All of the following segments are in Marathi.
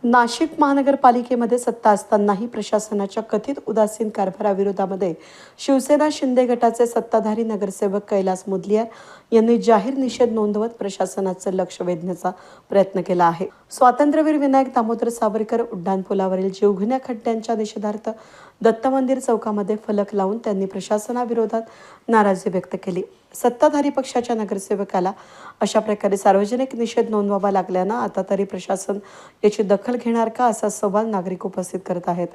नाशिक महानगरपालिकेमध्ये सत्ता असतानाही प्रशासनाच्या कथित उदासीन कारभाराविरोधामध्ये शिवसेना शिंदे गटाचे सत्ताधारी नगरसेवक कैलास मुदलियार यांनी जाहीर निषेध नोंदवत प्रशासनाचं लक्ष वेधण्याचा प्रयत्न केला आहे। स्वातंत्र्यवीर विनायक दामोदर सावरकर उड्डाणपुलावरील जीवघेण्या खड्ड्यांच्या निषेधार्थ दत्त मंदिर चौकामध्ये फलक लावून त्यांनी प्रशासनाविरोधात नाराजी व्यक्त केली। सत्ताधारी पक्षाच्या नगरसेवकाला अशा प्रकारे सार्वजनिक निषेध नोंदवावा लागल्यानं आता तरी प्रशासन याची दखल घेणार का असा सवाल नागरिक उपस्थित करत आहेत।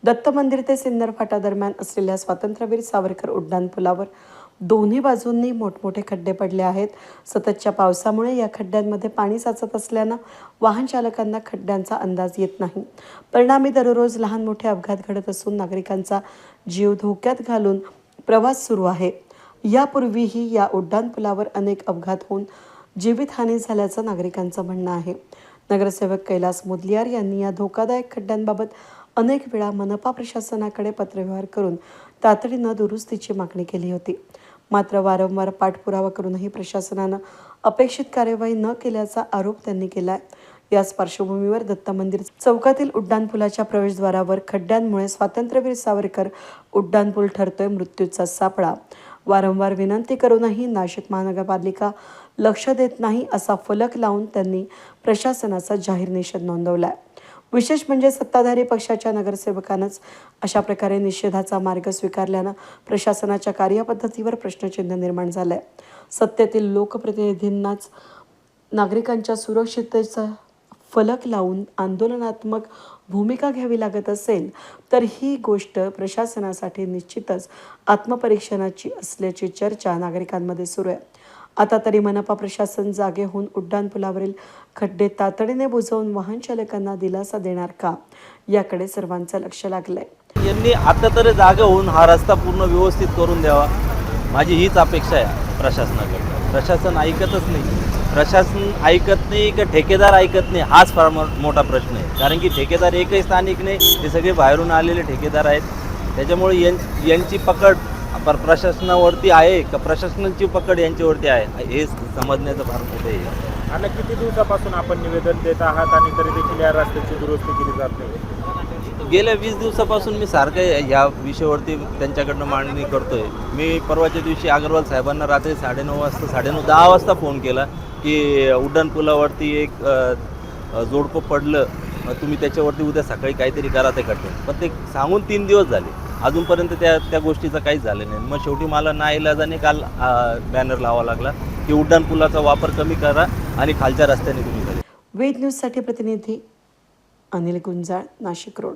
दत्त मंदिर ते सिन्नर फाटा दरम्यान असलेल्या स्वातंत्र्यवीर सावरकर उड्डाणपुलावर दोन्ही बाजूंनी मोठमोठे खड्डे पडले आहेत। सततच्या पावसामुळे या खड्ड्यांमध्ये पाणी साचत असल्यानं वाहन चालकांना खड्ड्यांचा अंदाज येत नाही। परिणामी दररोज लहान मोठे अपघात घडत असून नागरिकांचा जीव धोक्यात घालून प्रवास सुरू आहे। यापूर्वीही या उड्डाणपुलावर अनेक अपघात होऊन जीवितहानी झाल्याचं नागरिकांचं म्हणणं आहे। नगरसेवक कैलास मुदलियार यांनी या धोकादायक खड्ड्यांबाबत अनेक वेळा मनपा प्रशासनाकडे पत्रव्यवहार करून तातडीनं दुरुस्तीची मागणी केली होती। मात्र वारंवार पाठपुरावा करूनही प्रशासनानं अपेक्षित कार्यवाही न केल्याचा आरोप त्यांनी केलाय। याच पार्श्वभूमीवर दत्त मंदिर चौकातील उड्डाणपुलाच्या प्रवेशद्वारावर खड्ड्यांमुळे स्वातंत्र्यवीर सावरकर उड्डाणपूल ठरतोय मृत्यूचा सापळा। वारंवार विनंती करूनही नाशिक महानगरपालिका लक्ष देत नाही असा फलक लावून त्यांनी प्रशासनाचा जाहीर निषेध नोंदवलाय। विशेष म्हणजे सत्ताधारी पक्षाच्या नगरसेवकानंच अशा प्रकारे निषेधाचा मार्ग स्वीकारल्यानं प्रशासनाच्या कार्यपद्धतीवर प्रश्नचिन्ह निर्माण झालंय। सत्तेतील लोकप्रतिनिधींनाच नागरिकांच्या सुरक्षिततेचा फलक लावून आंदोलनात्मक भूमिका घ्यावी लागत असेल तर ही गोष्ट प्रशासनासाठी निश्चितच आत्मपरीक्षणाची असल्याची चर्चा नागरिकांमध्ये सुरू आहे। आता तरी मनपा प्रशासन जागे होऊन उड्डाणपुलावरील खड्डे तातडीने बुजवून वाहन चालकांना दिलासा देणार का याकडे सर्वांचं लक्ष लागलंय। यांनी आता तरी जागे होऊन हा रस्ता पूर्ण व्यवस्थित करून द्यावा, माझी हीच अपेक्षा आहे प्रशासनाकडे। प्रशासन ऐकतच नाही। प्रशासन ऐकत नाही का ठेकेदार ऐकत नाही हाच फार मोठा प्रश्न आहे। कारण की ठेकेदार एकही स्थानिक नाही, ते सगळे बाहेरून आलेले ठेकेदार आहेत। त्याच्यामुळे यांची पकड प्रशासनावरती आहे का प्रशासनाची पकड यांच्यावरती आहे हे समजण्याचं फार मोठं आहे। आणि किती दिवसापासून आपण निवेदन देत आहात आणि तरी देखील या रस्त्याची दुरुस्ती केली जात नाही? गेल्या 20 दिवसापासून मी सारखं या विषयावरती त्यांच्याकडनं मांडणी करतोय। मी परवाच्या दिवशी अग्रवाल साहेबांना रात्री 9:30 वाजता फोन केला की उड्डाणपुलावरती एक जोडपं पडलं, तुम्ही त्याच्यावरती उद्या सकाळी काहीतरी करा ते खड्डे। पण ते सांगून 3 दिवस झाले, अजूनपर्यंत त्या गोष्टीचं काहीच झालं नाही। मग शेवटी मला नाईलाजाने काल बॅनर लावावा लागला की उड्डाणपुलाचा वापर कमी करा आणि खालच्या रस्त्याने तुम्ही करा। वेद न्यूजसाठी प्रतिनिधी अनिल गुंजाळ, नाशिक रोड।